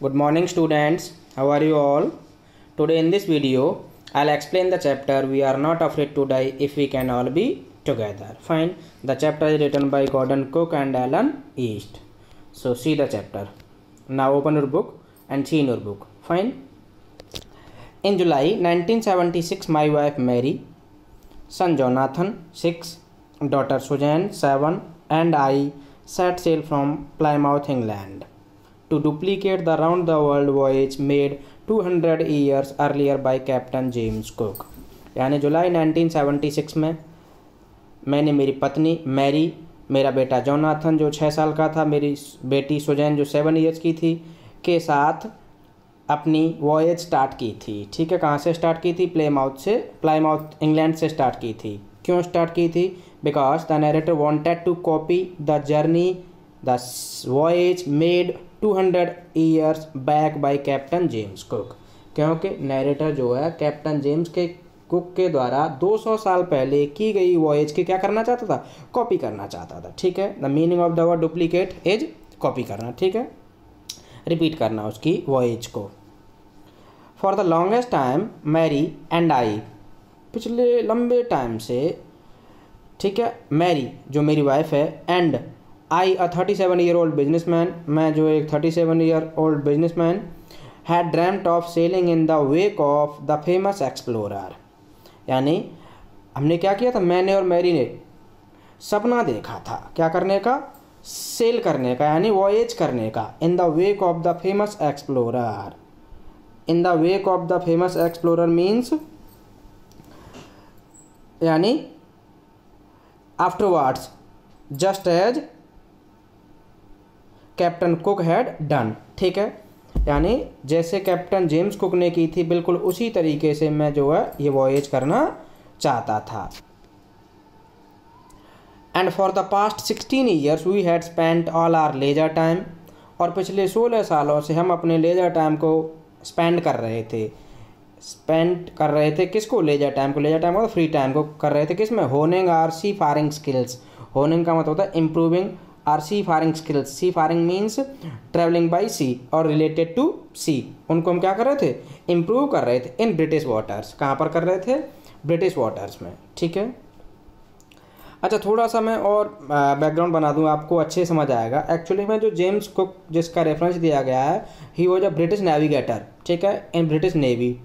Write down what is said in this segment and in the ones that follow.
Good morning students, how are you all? Today in this video, I'll explain the chapter We Are Not Afraid to Die If We Can All Be Together. Fine, the chapter is written by Gordon Cook and Alan East. So see the chapter. Now open your book and see in your book. Fine. In July 1976, my wife Mary, son Jonathan 6, daughter Suzanne 7 and I set sail from Plymouth, England, to duplicate the round-the-world voyage made 200 years earlier by Captain James Cook. यानी जुलाई 1976 में मैंने मेरी पत्नी Mary, मेरा बेटा Jonathan जो 6 साल का था, मेरी बेटी सुजैन जो 7 ईयर्स की थी, के साथ अपनी वॉयज स्टार्ट की थी। ठीक है, कहाँ से स्टार्ट की थी? प्लाईमाउथ इंग्लैंड से स्टार्ट की थी। क्यों स्टार्ट की थी? Because the narrator wanted to copy the journey the voyage made 200 years back by captain James Cook. क्योंकि नरेटर जो है कैप्टन जेम्स के कुक के द्वारा 200 साल पहले की गई वॉयज की क्या करना चाहता था? कॉपी करना चाहता था। ठीक है, the meaning of the word duplicate is copy करना। ठीक है, रिपीट करना उसकी वॉयज को। For the longest time Mary and I, पिछले लंबे टाइम से, ठीक है, मैरी जो मेरी वाइफ है and I a 37 year old businessman, मैं जो एक 37 year old businessman, had dreamed of selling in the wake of the famous explorer. यानी हमने क्या किया था? मैंने और मैरी ने सपना देखा था क्या करने का? सेल करने का, यानी वॉयज करने का। In the wake of the famous explorer. In the wake of the famous explorer means यानी afterwards, just as captain Cook had done. ठीक है, यानी जैसे कैप्टन जेम्स कुक ने की थी, बिल्कुल उसी तरीके से मैं जो है ये वॉयज करना चाहता था। And for the past 16 years we had spent all our leisure time, और पिछले 16 सालों से हम अपने लेजर टाइम को स्पेंड कर रहे थे। किसको? लेजर टाइम को। लेजर टाइम को, फ्री टाइम को कर रहे थे किस में? Honing our seafaring skills. Honing का मतलब होता है improving our seafaring skills. Seafaring means travelling by sea और रिलेटेड टू सी। उनको हम क्या कर रहे थे? इम्प्रूव कर रहे थे इन ब्रिटिश वाटर्स। कहाँ पर कर रहे थे? ब्रिटिश वाटर्स में। ठीक है, अच्छा थोड़ा सा मैं और बैकग्राउंड बना दूं, आपको अच्छे समझ आएगा। एक्चुअली में जो जेम्स कुक जिसका रेफरेंस दिया गया है, he was a British navigator, ठीक है, इन ब्रिटिश नेवी,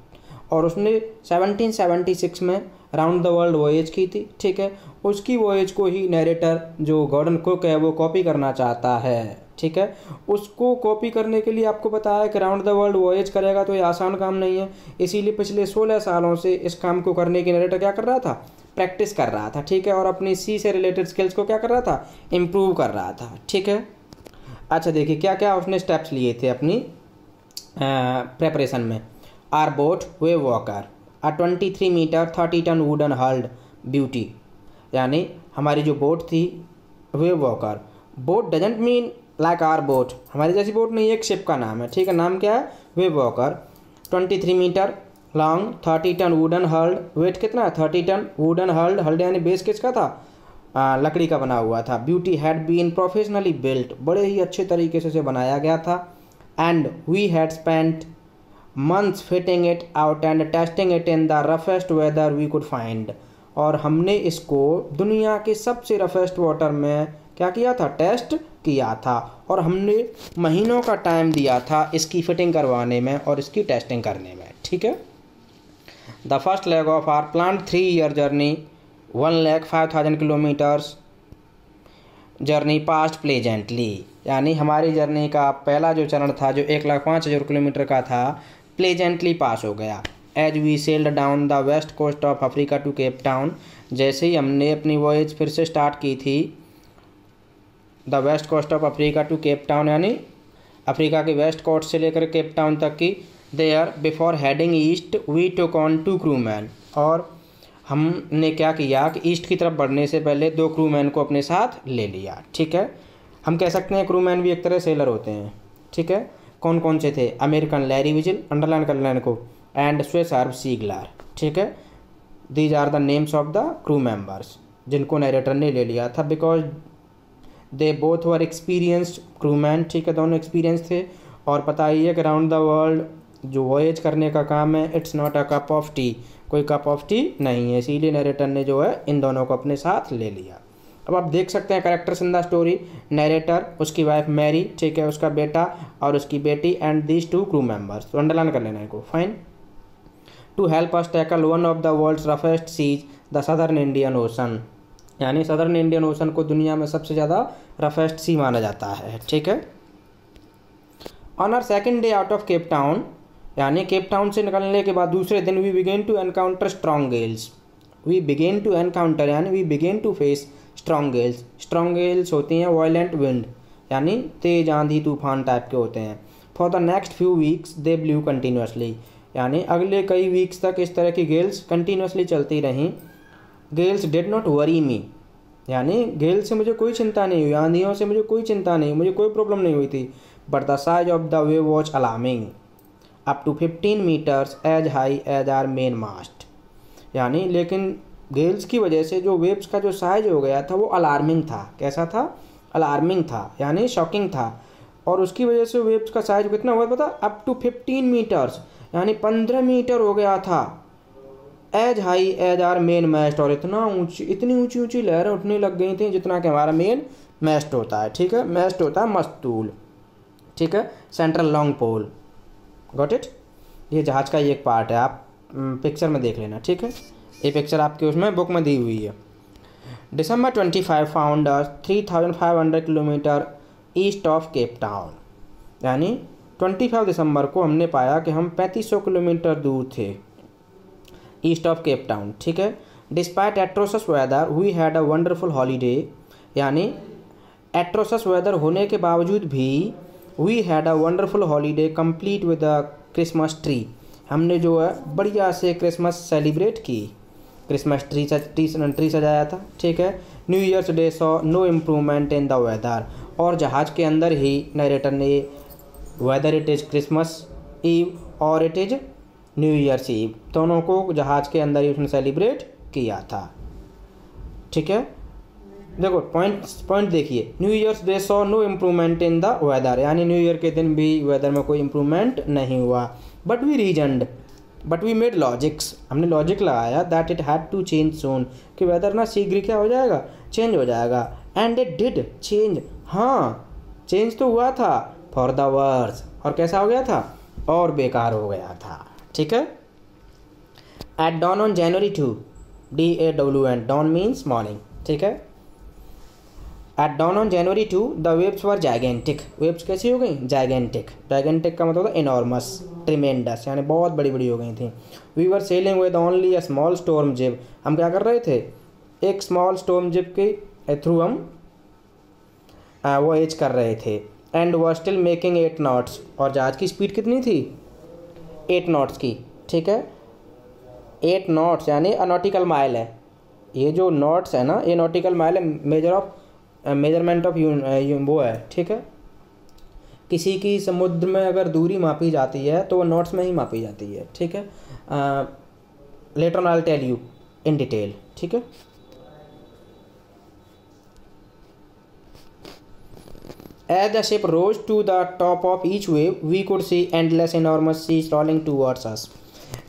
और उसने 1776 में राउंड द वर्ल्ड वॉयज की थी। ठीक है, उसकी वॉयज को ही नरेटर जो गॉर्डन कुक है वो कॉपी करना चाहता है। ठीक है, उसको कॉपी करने के लिए आपको बताया कि राउंड द वर्ल्ड वॉयज करेगा तो ये आसान काम नहीं है, इसीलिए पिछले 16 सालों से इस काम को करने की नरेटर क्या कर रहा था? प्रैक्टिस कर रहा था। ठीक है, और अपनी सी से रिलेटेड स्किल्स को क्या कर रहा था? इम्प्रूव कर रहा था। ठीक है, अच्छा देखिए क्या क्या उसने स्टेप्स लिए थे अपनी प्रेपरेशन में। Our boat Wave Walker, a 23 metre 30 ton wooden hulled beauty. यानी हमारी जो बोट थी Wave Walker, boat doesn't mean like our boat, हमारी जैसी बोट नहीं, एक शिप का नाम है। ठीक है, नाम क्या है? Wave Walker. 23 metre long, 30 ton wooden hulled, weight कितना है? 30 टन वुडन हल्ड। हल्ड यानी बेस किसका था? लकड़ी का बना हुआ था। Beauty had been professionally built, बड़े ही अच्छे तरीके से बनाया गया था। And we had spent months fitting it out and testing it in the roughest weather we could find। और हमने इसको दुनिया के सबसे रफेस्ट वाटर में क्या किया था? टेस्ट किया था, और हमने महीनों का टाइम दिया था इसकी फिटिंग करवाने में और इसकी टेस्टिंग करने में। ठीक है, the first leg of our plan 3 year journey 1,05,000 kilometres journey past pleasantly. यानी हमारी जर्नी का पहला जो चरण था जो 1,05,000 किलोमीटर का था, प्लेजेंटली पास हो गया। As we sailed down the west coast of Africa to Cape Town, जैसे ही हमने अपनी वॉयज फिर से स्टार्ट की थी the west coast of Africa to Cape Town, यानी अफ्रीका के वेस्ट कोस्ट से लेकर केप टाउन तक की। There before heading east we took on 2 crewman, और हमने क्या किया कि ईस्ट की तरफ बढ़ने से पहले 2 क्रू मैन को अपने साथ ले लिया। ठीक है, हम कह सकते हैं क्रू मैन भी एक तरह सेलर होते हैं। ठीक है, कौन कौन से थे? अमेरिकन लैरी विजिल, अंडरलाइन कर लेने को, एंड स्विस आर्ब सीगलर। ठीक है, these are the names of the crew members जिनको नरेटर ने ले लिया था, because they both were experienced crewman. ठीक है, दोनों एक्सपीरियंस थे और पता ही है कि अराउंड द वर्ल्ड जो वॉयज करने का काम है, it's not a cup of T, कोई कप ऑफ टी नहीं है, इसीलिए नरेटर ने जो है इन दोनों को अपने साथ ले लिया। अब आप देख सकते हैं characters in the story, narrator, उसकी वाइफ मैरी, ठीक है, उसका बेटा और उसकी बेटी, एंड दीज 2 क्रू मेंबर्स। तो अंडरलाइन कर लेना इनको, fine. To help us tackle one of the world's roughest seas, the southern Indian Ocean, यानी सदर्न इंडियन ओशन को दुनिया में सबसे ज़्यादा रफेस्ट सी माना जाता है, ठीक है। On our second day out of Cape Town, यानी केप टाउन से निकलने के बाद दूसरे दिन, we began to encounter strong gales, we began to encounter यानी we began to face strong gales. Strong gales होती हैं वायलेंट विंड, यानी तेज आंधी तूफान टाइप के होते हैं। For the next few weeks they blue continuously, यानी अगले कई वीक्स तक इस तरह की गेल्स कंटिन्यूसली चलती रहीं। गेल्स डिड नॉट वरी मी, यानी गेल से मुझे कोई चिंता नहीं हुई, आंधियों से मुझे कोई चिंता नहीं, मुझे कोई प्रॉब्लम नहीं हुई थी। But the size of the wave was alarming, up to 15 metres as high as our main mast, यानी लेकिन गेल्स की वजह से जो वेव्स का जो साइज हो गया था वो अलार्मिंग था। कैसा था? अलार्मिंग था, यानी शॉकिंग था। और उसकी वजह से वेव्स का साइज कितना हुआ पता? अप टू 15 मीटर्स, यानी 15 मीटर हो गया था। As high as our main mast, और इतना ऊंची, इतनी ऊंची ऊंची लहरें उठने लग गई थी जितना कि हमारा मेन मैस्ट होता है, ठीक है। मैस्ट होता है मस्तूल, ठीक है, central long pole, got it. ये जहाज का ही एक पार्ट है, आप पिक्चर में देख लेना, ठीक है। ये पिक्चर आपके उसमें बुक में दी हुई है। December 25 found 3500 kilometre east of Cape Town, यानी 25 दिसंबर को हमने पाया कि हम 3500 किलोमीटर दूर थे ईस्ट ऑफ केप टाउन, ठीक है। Despite atrocious weather we had a wonderful holiday, यानी एट्रोसस वेदर होने के बावजूद भी we had a wonderful holiday complete with a Christmas tree, हमने जो है बढ़िया से क्रिसमस सेलिब्रेट की, क्रिसमस ट्री सजाया था, ठीक है। New Year's Day saw no improvement in the weather, और जहाज़ के अंदर ही नरेटर ने whether it is Christmas Eve और it is New Year's ewe, दोनों को जहाज़ के अंदर ही उसने सेलिब्रेट किया था, ठीक है। देखो पॉइंट देखिए, New Year's Day saw no improvement in the weather, यानी न्यू ईयर के दिन भी वेदर में कोई इम्प्रूवमेंट नहीं हुआ। बट वी मेड लॉजिक्स, हमने लॉजिक लगाया that it had to change soon, कि वेदर ना शीघ्र क्या हो जाएगा, चेंज हो जाएगा। एंड इट डिड चेंज, हाँ चेंज तो हुआ था, फॉर द वर्स, और कैसा हो गया था, और बेकार हो गया था, ठीक है। At dawn on January 2, DAWN, dawn means morning, ठीक है। At dawn on January 2 the waves were gigantic, waves कैसी हो गई, जाइगेंटिक, जाइगेंटिक का मतलब होता है इनॉर्मस, ट्रिमेंडस, यानी बहुत बड़ी बड़ी हो गई थी। We were sailing with only a small storm jib, हम क्या कर रहे थे, एक स्मॉल स्टॉर्म जिब के थ्रू हम वॉयेज कर रहे थे। And were still making 8 knots, और जहाज़ की स्पीड कितनी थी, 8 नॉट्स की, ठीक है। 8 नॉट्स यानी नॉटिकल माइल है, ये जो नॉट्स है ना, ये नॉटिकल माइल है, मेजरमेंट ऑफ वो है, ठीक है। किसी की समुद्र में अगर दूरी मापी जाती है तो वो नॉट्स में ही मापी जाती है, ठीक है। Later on I will tell you in detail, ठीक है। As the ship rose to the top of each wave, we could see endless enormous seas rolling towards us.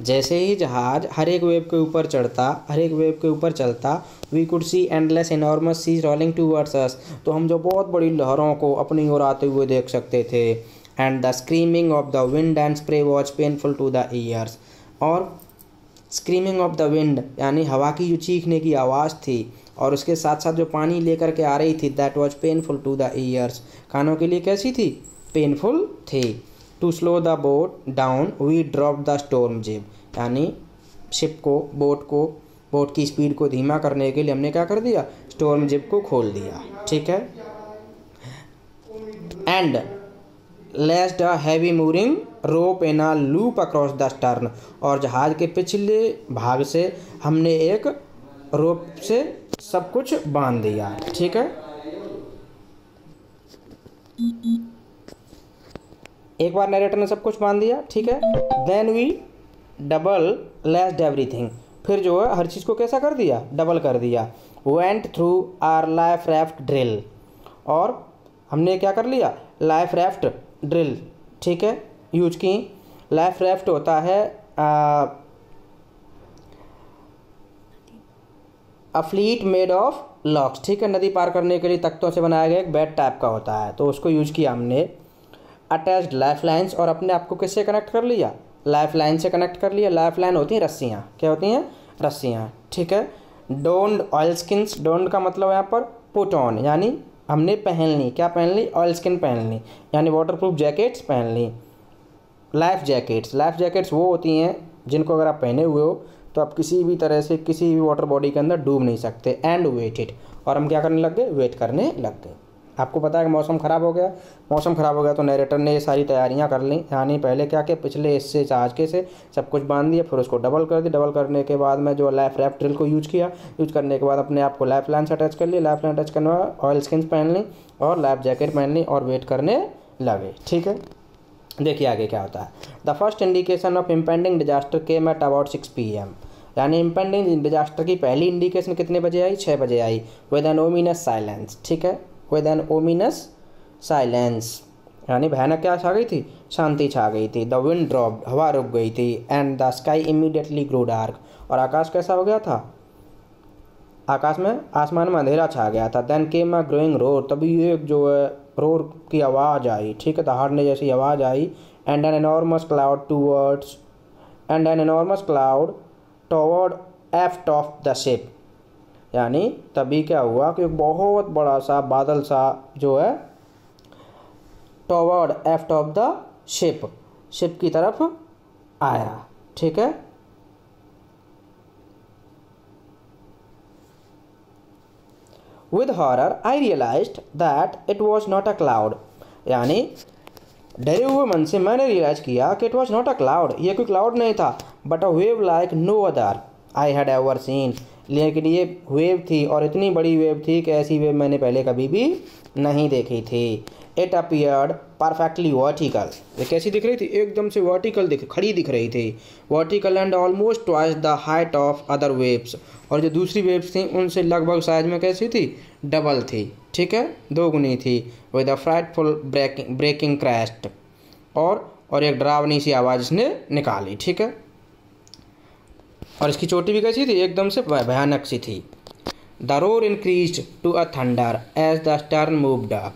जैसे ही जहाज हर एक वेव के ऊपर चढ़ता, हर एक वेव के ऊपर चलता, we could see endless enormous seas rolling towards us, तो हम जो बहुत बड़ी लहरों को अपनी ओर आते हुए देख सकते थे। And the screaming of the wind and spray was painful to the ears, और स्क्रीमिंग ऑफ द विंड यानी हवा की जो चीखने की आवाज़ थी, और उसके साथ साथ जो पानी लेकर के आ रही थी, that was painful to the ears, कानों के लिए कैसी थी, पेनफुल थी। To slow the boat down we drop the storm jib, यानी शिप को, बोट की स्पीड को धीमा करने के लिए हमने क्या कर दिया, स्टॉर्म जिब को खोल दिया, ठीक है। And लेस्ड a heavy mooring rope in a loop across the stern, और जहाज के पिछले भाग से हमने एक रोप से सब कुछ बांध दिया, ठीक है। एक बार नरेटर ने सब कुछ बांध दिया, ठीक है। Then we double laced everything, फिर जो है हर चीज़ को कैसा कर दिया, डबल कर दिया। Went through our life raft drill, और हमने क्या कर लिया, लाइफ राफ्ट ड्रिल, ठीक है, यूज की। लाइफ राफ्ट होता है a fleet made of locks, ठीक है, नदी पार करने के लिए तख्तों से बनाया गया एक बैट टाइप का होता है, तो उसको यूज किया हमने। अटैच्ड लाइफ लाइन्स, और अपने आप को किससे कनेक्ट कर लिया, लाइफ लाइन से कनेक्ट कर लिया। लाइफ लाइन होती हैं रस्सियाँ, क्या होती हैं, रस्सियाँ, ठीक है। डोन्ड ऑयल स्किन्स, डोन्ड का मतलब यहाँ पर पुट ऑन, यानी हमने पहन ली, क्या पहन ली, ऑयल स्किन पहन ली, यानी वाटर प्रूफ जैकेट्स पहन ली। लाइफ जैकेट्स, लाइफ जैकेट्स वो होती हैं जिनको अगर आप पहने हुए हो तो आप किसी भी तरह से किसी भी वाटर बॉडी के अंदर डूब नहीं सकते। एंड वेटेड, और हम क्या करने लग गए, वेट करने लग गए। आपको पता है कि मौसम ख़राब हो गया, मौसम ख़राब हो गया तो नरेटर ने ये सारी तैयारियां कर ली, यानी पहले क्या कि पिछले हिस्से जहाज से सब कुछ बांध दिया, फिर उसको डबल कर दिया, डबल करने के बाद में जो लाइफ रैफ्ट ड्रिल को यूज किया, यूज करने के बाद अपने आप को लाइफ लाइन से अटैच कर लिया, लाइफ लाइन अटैच करने के बाद ऑयल स्किन्स पहन ली और लाइफ जैकेट पहन ली और वेट करने लगे, ठीक है। देखिए आगे क्या होता है। The first indication of impending disaster came at about 6 PM, यानी इम्पेंडिंग डिजास्टर की पहली इंडिकेशन कितने बजे आई, 6 बजे आई। विद एन ओमिनस साइलेंस, ठीक है, विद एन ओमिनस साइलेंस, यानी भयानक क्या छा गई थी, शांति छा गई थी। द विंड ड्रॉप, हवा रुक गई थी। And the sky immediately grow dark, और आकाश कैसा हो गया था, आकाश में आसमान में अंधेरा छा गया था। Then came a growing roar, तभी एक जो है रोर की आवाज़ आई, ठीक है, दहाड़ने जैसी आवाज़ आई। And an enormous cloud towards, and an enormous cloud toward aft of the ship, यानी तभी क्या हुआ कि एक बहुत बड़ा सा बादल सा जो है टॉवर्ड aft of the ship, ship की तरफ आया, ठीक है। With horror, I realized that it was not a cloud, यानी डरे हुए मन से मैंने रियलाइज किया कि it was not a cloud, ये कोई क्लाउड नहीं था, but a wave like no other I had ever seen, लेकिन ये वेव थी और इतनी बड़ी वेव थी कि ऐसी वेव मैंने पहले कभी भी नहीं देखी थी। इट अपीयर्ड परफेक्टली वर्टिकल, ये कैसी दिख रही थी, एकदम से वर्टिकल खड़ी दिख रही थी, vertical and almost twice the height of other waves, और जो दूसरी वेव्स थी उनसे लगभग साइज में कैसी थी, डबल थी, ठीक है, दोगुनी थी। With a frightful breaking crest, और एक डरावनी सी आवाज़ इसने निकाली, ठीक है, और इसकी चोटी भी कैसी थी, एकदम से भयानक सी थी। The roar increased to a thunder as the stern moved up,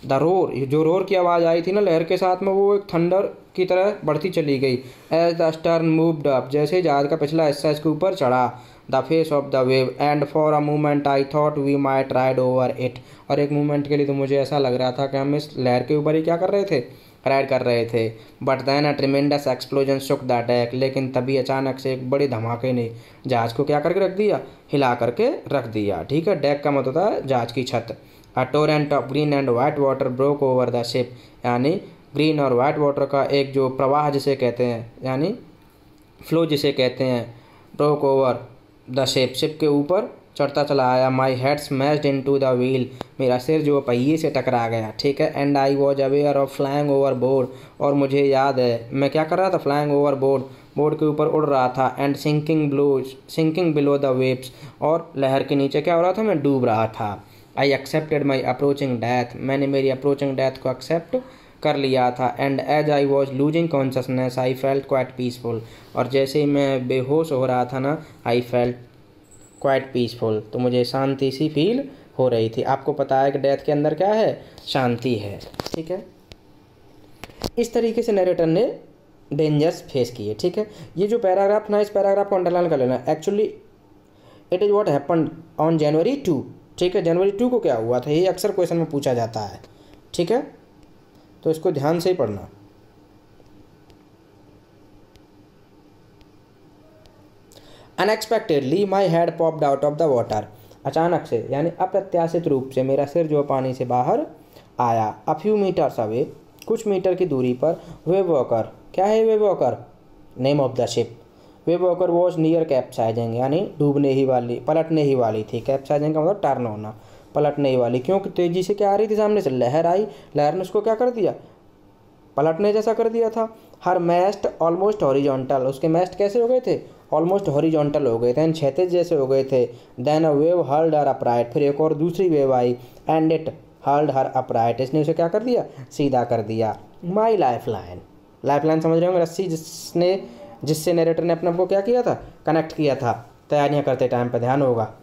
the roar, जो रोर की आवाज़ आई थी ना लहर के साथ में, वो एक थंडर की तरह बढ़ती चली गई। As the stern moved up, जैसे जहाज का पिछला हिस्सा इसके ऊपर चढ़ा। The face of the wave, and for a moment I thought we might ride over it, और एक मोमेंट के लिए तो मुझे ऐसा लग रहा था कि हम इस लहर के ऊपर ही क्या कर रहे थे, राइड कर रहे थे। But then a tremendous explosion shook the deck, लेकिन तभी अचानक से एक बड़े धमाके ने जहाज को क्या करके रख दिया, हिला करके रख दिया, ठीक है। डेक का मतलब होता है जहाज की छत। A torrent of green and white water broke over the ship, यानी ग्रीन और वाइट वाटर का एक जो प्रवाह जिसे कहते हैं, यानी फ्लो जिसे कहते हैं, broke over the ship, ship के ऊपर चढ़ता चला आया। My head smashed into the wheel, मेरा सिर जो पहिए से टकरा गया, ठीक है। And I was aware of flying over board, और मुझे याद है मैं क्या कर रहा था, फ्लाइंग ओवर बोर्ड, बोर्ड के ऊपर उड़ रहा था। And sinking below the waves, और लहर के नीचे क्या हो रहा था, मैं डूब रहा था। I accepted my approaching death, मैंने मेरी अप्रोचिंग डेथ को एक्सेप्ट कर लिया था। And as I was losing consciousness I felt quite peaceful, और जैसे ही मैं बेहोश हो रहा था ना, आई फेल्ट क्वाइट पीसफुल, तो मुझे शांति सी फील हो रही थी। आपको पता है कि डेथ के अंदर क्या है, शांति है, ठीक है। इस तरीके से नरेटर ने डेंजर्स फेस किए, ठीक है। ये जो पैराग्राफ ना, इस पैराग्राफ को अंडरलाइन कर लेना। Actually it is what happened on January 2, ठीक है। जनवरी 2 को क्या हुआ था, ये अक्सर क्वेश्चन में पूछा जाता है, ठीक है, तो इसको ध्यान से ही पढ़ना। Unexpectedly my head popped out of the water, अचानक से यानी अप्रत्याशित रूप से मेरा सिर जो पानी से बाहर आया। अ फ्यू मीटर्स अवे, कुछ मीटर की दूरी पर। वेव वॉकर, क्या है Wave walker, name of the ship. Wave walker was near capsizing, यानी डूबने ही वाली, पलटने ही वाली थी। कैप्साइजिंग का मतलब टर्न होना, पलटने ही वाली, क्योंकि तेज़ी से क्या आ रही थी, सामने से लहर आई, लहर ने उसको क्या कर दिया, पलटने जैसा कर दिया था। हर मैस्ट ऑलमोस्ट हॉरिजॉन्टल, उसके मैस्ट कैसे हो गए थे, ऑलमोस्ट हॉरिजॉन्टल हो गए थे, क्षैतिज जैसे हो गए थे। Then a wave hurled her upright, फिर एक और दूसरी वेव आई। And it hurled her upright, इसने उसे क्या कर दिया, सीधा कर दिया। My lifeline, lifeline समझ रहे होंगे, रस्सी जिससे नरेटर ने अपने आप को क्या किया था, कनेक्ट किया था तैयारियां करते टाइम पे, ध्यान होगा।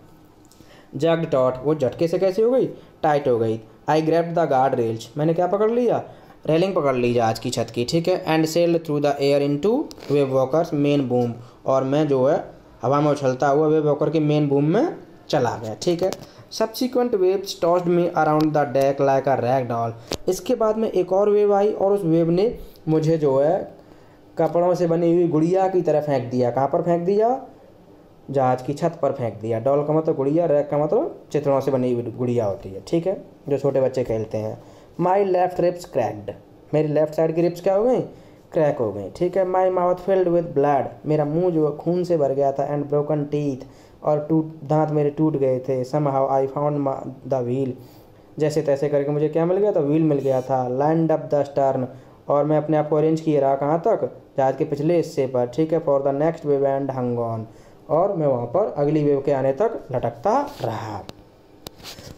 जग टॉट, वो झटके से कैसी हो गई, टाइट हो गई। आई ग्रैब्ड द गार्ड रेल्स, मैंने क्या पकड़ लिया, रेलिंग पकड़ ली जहाज की छत की, ठीक है। And sailed through the air into wave walkers main boom, और मैं जो है हवा में उछलता हुआ वेव वॉकर के मेन बूम में चला गया, ठीक है। Subsequent waves tossed me around the deck like a rag doll, इसके बाद में एक और वेव आई और उस वेव ने मुझे जो है कपड़ों से बनी हुई गुड़िया की तरह फेंक दिया। कहाँ पर फेंक दिया, जहाज की छत पर फेंक दिया। डॉल का मतलब गुड़िया, रैग का मतलब चित्रों से बनी हुई गुड़िया होती है, ठीक है, जो छोटे बच्चे खेलते हैं। माई लेफ्ट रिप्स क्रैक्ड, मेरी लेफ्ट साइड की रिप्स क्या हो गई, क्रैक हो गई, ठीक है। My mouth filled with blood, मेरा मुंह जो खून से भर गया था। एंड ब्रोकन टीथ, और दांत मेरे टूट गए थे। Somehow I found the wheel, जैसे तैसे करके मुझे क्या मिल गया था, व्हील मिल गया था। लैंड अप द स्टर्न, और मैं अपने आप को अरेंज किए रहा कहाँ तक, जहाज के पिछले हिस्से पर, ठीक है। For the next wave and hung on, और मैं वहाँ पर अगली वेव के आने तक लटकता रहा।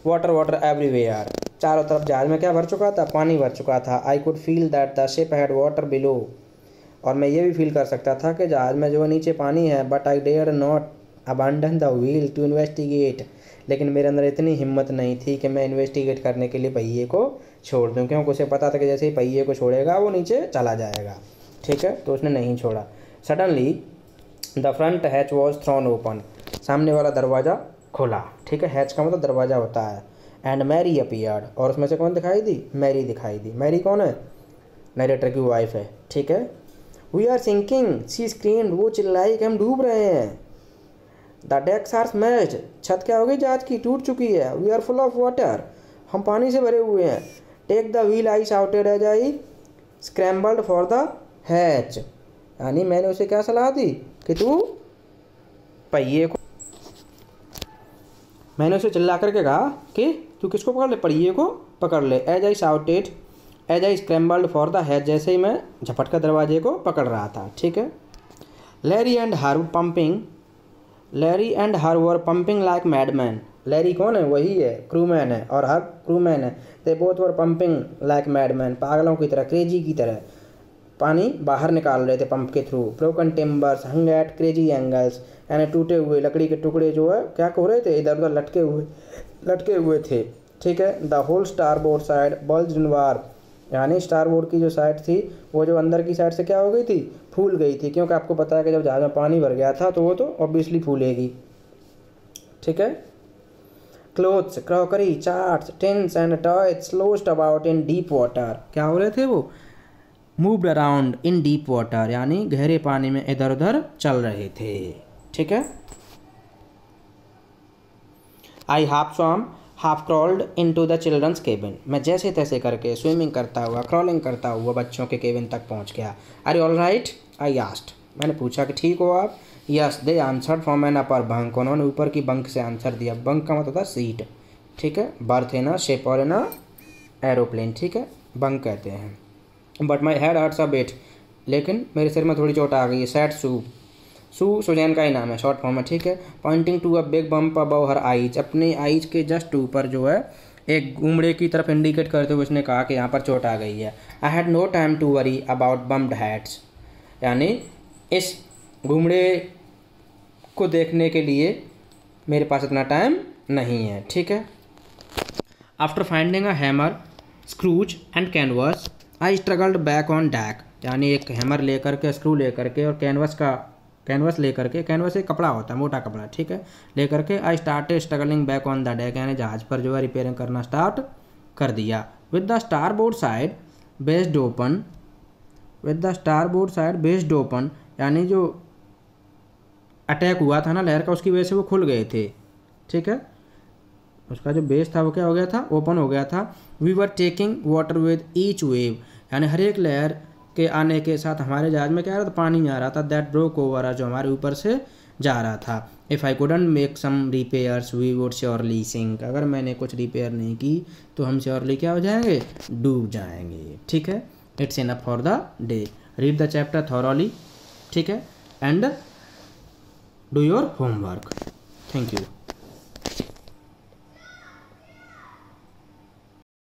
वाटर वाटर एवरीवेयर, चारों तरफ जहाज में क्या भर चुका था, पानी भर चुका था। I could feel that the ship had water below, और मैं ये भी फील कर सकता था कि जहाज में जो नीचे पानी है। But I dare not abandon the wheel to investigate, लेकिन मेरे अंदर इतनी हिम्मत नहीं थी कि मैं इन्वेस्टिगेट करने के लिए पहिए को छोड़ दूँ, क्योंकि उसे पता था कि जैसे ही पहिए को छोड़ेगा वो नीचे चला जाएगा, ठीक है, तो उसने नहीं छोड़ा। Suddenly the front hatch was throne open, सामने वाला दरवाज़ा खुला, ठीक है, हैच का मतलब दरवाज़ा होता है। एंड मैरी अपीयर्ड, और उसमें से कौन दिखाई दी, मैरी दिखाई दी। मैरी कौन है, नरेटर की वाइफ है, ठीक है। We are sinking, she screamed, वो चिल्लाई कि हम डूब रहे हैं। द डेक्स आर स्मैश्ड, छत क्या हो गई, जहाज की टूट चुकी है। We are full of water, हम पानी से भरे हुए हैं। Take the wheel, I shouted as I scrambled for the hatch, यानी मैंने उसे क्या सलाह दी कि तू पहिए को, मैंने उसे चिल्ला करके कहा कि तू किसको पकड़ ले, पहिए को पकड़ ले। As I shouted as I scrambled for the hatch, जैसे ही मैं झपट कर दरवाजे को पकड़ रहा था, ठीक है। Larry and her were pumping like madman, Larry कौन है, वही है, क्रूमैन है, और हर क्रूमैन है। They both were pumping like madman, पागलों की तरह, क्रेजी की तरह पानी बाहर निकाल रहे थे पंप के थ्रू। ब्रोकन टिम्बर्स हंग एट क्रेजी एंगल्स, यानी टूटे हुए लकड़ी के टुकड़े जो है क्या हो रहे थे, इधर उधर लटके हुए थे, ठीक है। The whole starboard side bulged inward, यानी स्टारबोर्ड की जो साइड थी वो जो अंदर की साइड से क्या हो गई थी, फूल गई थी, क्योंकि आपको पता है कि जब जहाज में पानी भर गया था तो वो तो ऑब्वियसली फूलेगी, ठीक है। Clothes, crockery, charts, tins and toys sloshed about in deep water, क्या हो रहे थे वो, moved around in deep water, यानी गहरे पानी में इधर उधर चल रहे थे, ठीक है। I half crawled into the children's cabin, मैं जैसे तैसे करके स्विमिंग करता हुआ, क्रॉलिंग करता हुआ बच्चों के केबिन तक पहुंच गया। Are you all right, I asked, मैंने पूछा कि ठीक हो आप। Yes they answered from an upper bunk, उन्होंने ऊपर की बंक से आंसर दिया। बंक का मतलब था सीट, ठीक है, बर्थ है ना शिप और है ना एरोप्लेन, ठीक है, बंक कहते हैं। But my head hurts a bit, लेकिन मेरे सिर में थोड़ी चोट आ गई है। सैड सुजैन का ही नाम है, शॉर्ट फॉर्म है, ठीक है। Pointing to a big bump above her eyes, अपने आइज के जस्ट ऊपर जो है एक घुमड़े की तरफ इंडिकेट करते हुए उसने कहा कि यहाँ पर चोट आ गई है। I had no time to worry about bumped heads, यानी इस घुमड़े को देखने के लिए मेरे पास इतना टाइम नहीं है, ठीक है। After finding a hammer, screws and canvas, I struggled back on deck, यानी एक हैमर लेकर के, स्क्रू लेकर के और कैनवस लेकर के, कैनवस एक कपड़ा होता है, मोटा कपड़ा, ठीक है, लेकर के I started struggling back on the deck, यानी जहाज पर जो है रिपेयरिंग करना स्टार्ट कर दिया। With the starboard side based open, यानी जो अटैक हुआ था ना लहर का, उसकी वजह से वो खुल गए थे, ठीक है, उसका जो बेस था वो क्या हो गया था, ओपन हो गया था। We were taking water with each wave, यानी हर एक लहर के आने के साथ हमारे जहाज में क्या आ रहा था, पानी आ रहा था। दैट ब्रोक ओवर, जो हमारे ऊपर से जा रहा था। If I couldn't make some repairs we would surely sink, अगर मैंने कुछ रिपेयर नहीं की तो हम श्योरली क्या हो जाएंगे, डूब जाएंगे, ठीक है। It's enough for the day, read the chapter thoroughly, ठीक है, and do your homework. Thank you.